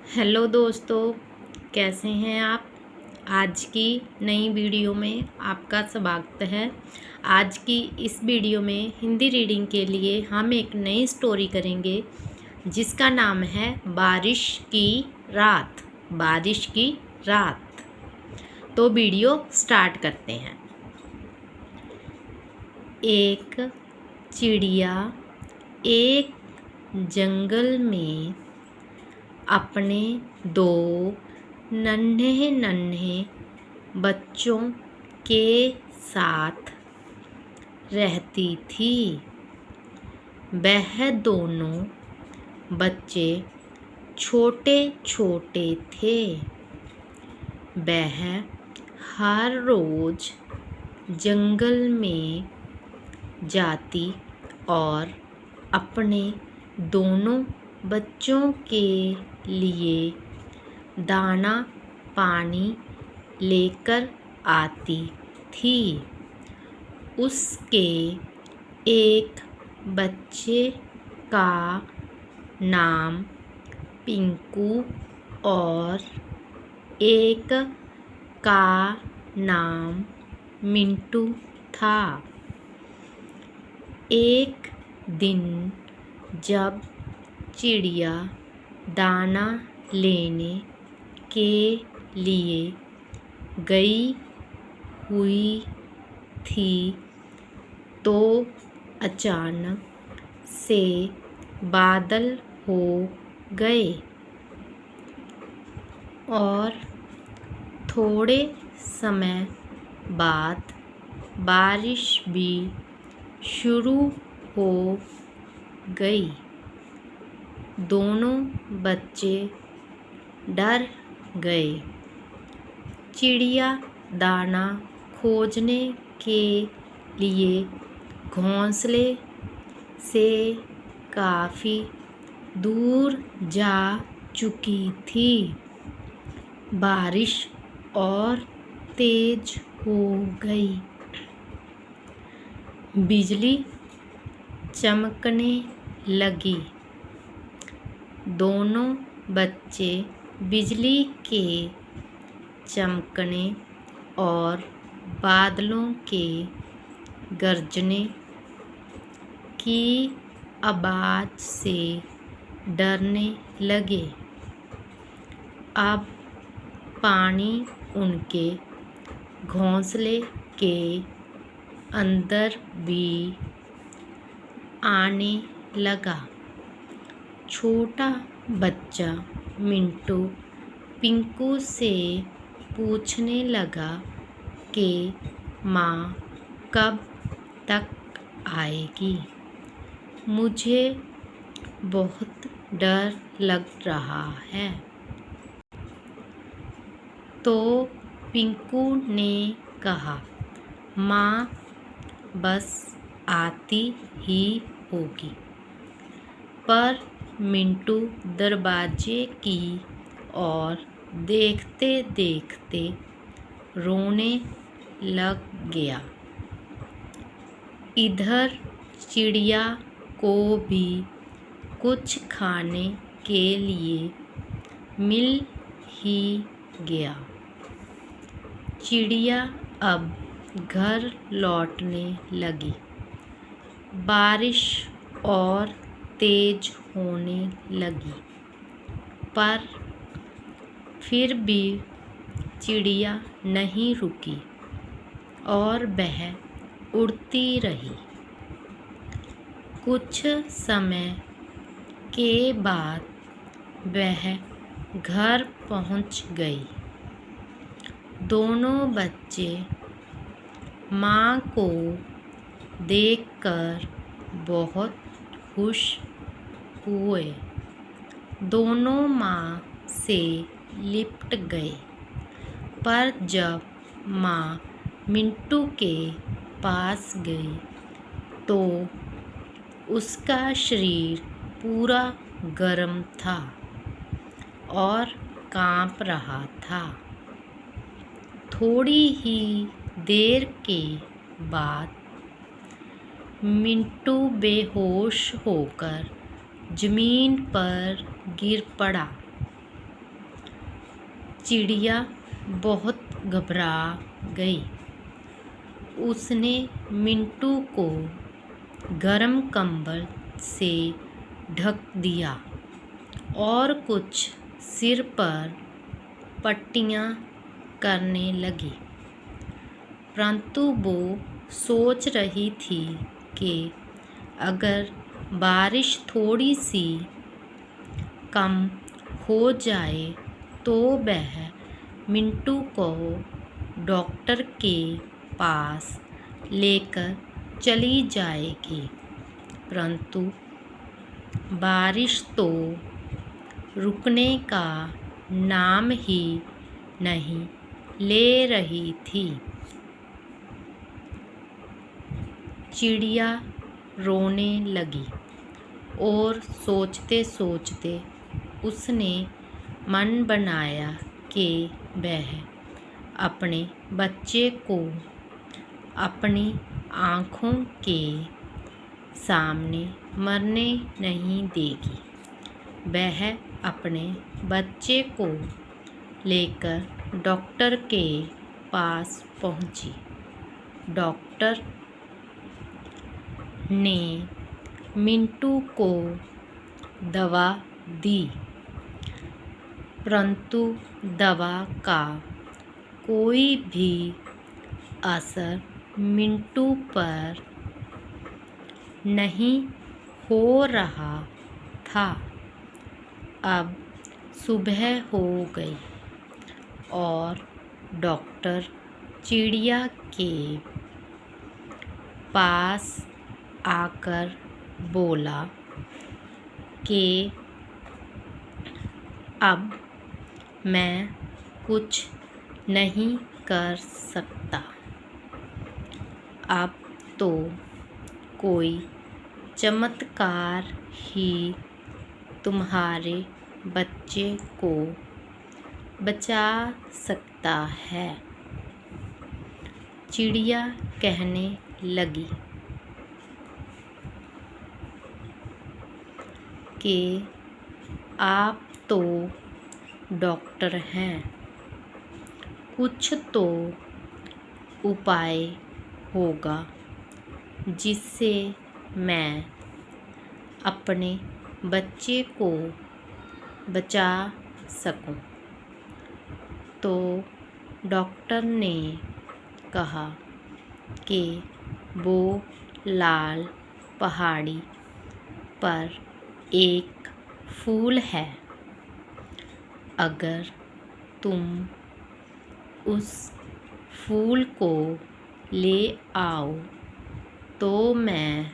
Hello दोस्तों, कैसे हैं आप। आज की नई वीडियो में आपका स्वागत है। आज की इस वीडियो में हिंदी रीडिंग के लिए हम एक नई स्टोरी करेंगे जिसका नाम है बारिश की रात। बारिश की रात। तो वीडियो स्टार्ट करते हैं। एक चिड़िया एक जंगल में अपने दो नन्हे नन्हे बच्चों के साथ रहती थी। वह दोनों बच्चे छोटे छोटे थे। वह हर रोज जंगल में जाती और अपने दोनों बच्चों के लिए दाना पानी लेकर आती थी। उसके एक बच्चे का नाम पिंकू और एक का नाम मिंटू था। एक दिन जब चिड़िया दाना लेने के लिए गई हुई थी तो अचानक से बादल हो गए और थोड़े समय बाद बारिश भी शुरू हो गई। दोनों बच्चे डर गए। चिड़िया दाना खोजने के लिए घोंसले से काफ़ी दूर जा चुकी थी। बारिश और तेज हो गई। बिजली चमकने लगी। दोनों बच्चे बिजली के चमकने और बादलों के गरजने की आवाज़ से डरने लगे। अब पानी उनके घोंसले के अंदर भी आने लगा। छोटा बच्चा मिंटू पिंकू से पूछने लगा कि माँ कब तक आएगी। मुझे बहुत डर लग रहा है। तो पिंकू ने कहा, माँ बस आती ही होगी। पर मिंटू दरवाजे की ओर देखते देखते रोने लग गया। इधर चिड़िया को भी कुछ खाने के लिए मिल ही गया। चिड़िया अब घर लौटने लगी। बारिश और तेज होने लगी, पर फिर भी चिड़िया नहीं रुकी और वह उड़ती रही। कुछ समय के बाद वह घर पहुंच गई। दोनों बच्चे माँ को देखकर बहुत खुश हुए। दोनों माँ से लिपट गए। पर जब माँ मिंटू के पास गई तो उसका शरीर पूरा गर्म था और काँप रहा था। थोड़ी ही देर के बाद मिंटू बेहोश होकर जमीन पर गिर पड़ा। चिड़िया बहुत घबरा गई। उसने मिंटू को गर्म कंबल से ढक दिया और कुछ सिर पर पट्टियाँ करने लगी, परंतु वो सोच रही थी कि अगर बारिश थोड़ी सी कम हो जाए तो वह मिंटू को डॉक्टर के पास लेकर चली जाएगी। परंतु बारिश तो रुकने का नाम ही नहीं ले रही थी। चिड़िया रोने लगी और सोचते सोचते उसने मन बनाया कि वह अपने बच्चे को अपनी आँखों के सामने मरने नहीं देगी। वह अपने बच्चे को लेकर डॉक्टर के पास पहुंची। डॉक्टर ने मिंटू को दवा दी, परंतु दवा का कोई भी असर मिंटू पर नहीं हो रहा था। अब सुबह हो गई और डॉक्टर चिड़िया के पास आकर बोला कि अब मैं कुछ नहीं कर सकता। अब तो कोई चमत्कार ही तुम्हारे बच्चे को बचा सकता है। चिड़िया कहने लगी कि आप तो डॉक्टर हैं, कुछ तो उपाय होगा जिससे मैं अपने बच्चे को बचा सकूं। तो डॉक्टर ने कहा कि वो लाल पहाड़ी पर एक फूल है, अगर तुम उस फूल को ले आओ तो मैं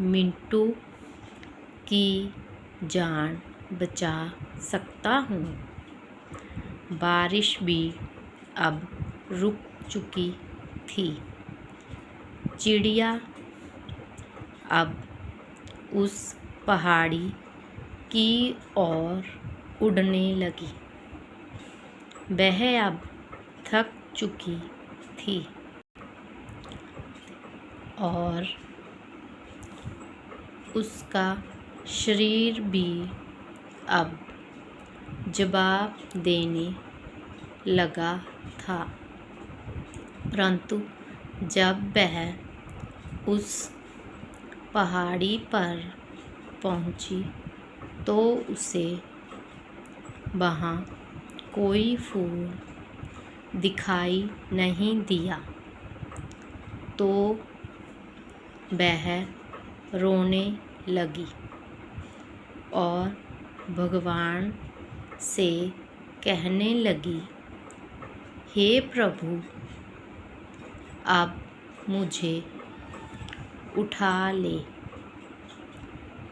मिंटू की जान बचा सकता हूँ। बारिश भी अब रुक चुकी थी। चिड़िया अब उस पहाड़ी की ओर उड़ने लगी। वह अब थक चुकी थी और उसका शरीर भी अब जवाब देने लगा था। परंतु जब वह उस पहाड़ी पर पहुंची तो उसे वहाँ कोई फूल दिखाई नहीं दिया। तो वह रोने लगी और भगवान से कहने लगी, हे प्रभु, अब मुझे उठा ले।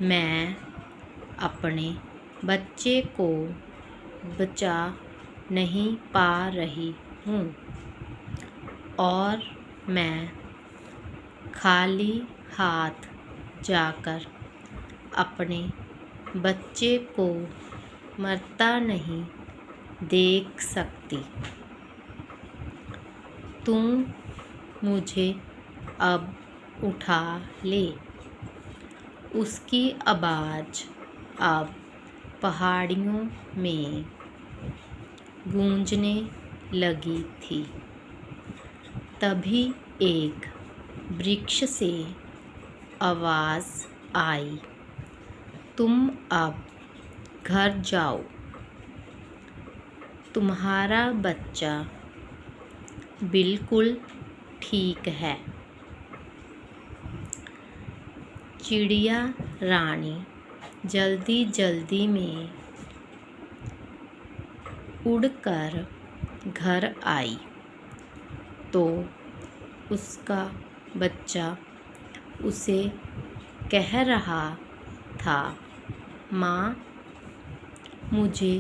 मैं अपने बच्चे को बचा नहीं पा रही हूँ और मैं खाली हाथ जाकर अपने बच्चे को मरता नहीं देख सकती। तुम मुझे अब उठा ले। उसकी आवाज़ अब पहाड़ियों में गूंजने लगी थी। तभी एक वृक्ष से आवाज़ आई, तुम अब घर जाओ, तुम्हारा बच्चा बिल्कुल ठीक है। चिड़िया रानी जल्दी जल्दी में उड़कर घर आई तो उसका बच्चा उसे कह रहा था, माँ मुझे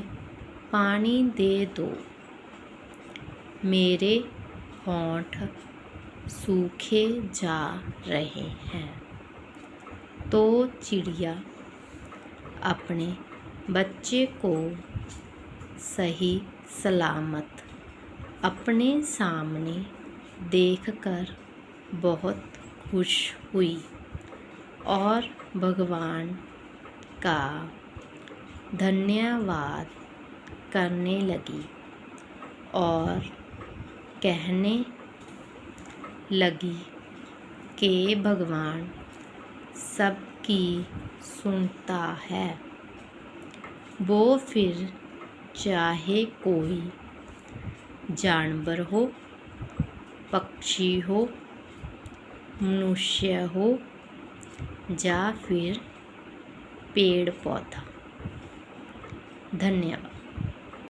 पानी दे दो, मेरे होंठ सूखे जा रहे हैं। तो चिड़िया अपने बच्चे को सही सलामत अपने सामने देखकर बहुत खुश हुई और भगवान का धन्यवाद करने लगी और कहने लगी कि भगवान सबकी सुनता है, वो फिर चाहे कोई जानवर हो, पक्षी हो, मनुष्य हो या फिर पेड़ पौधा। धन्यवाद।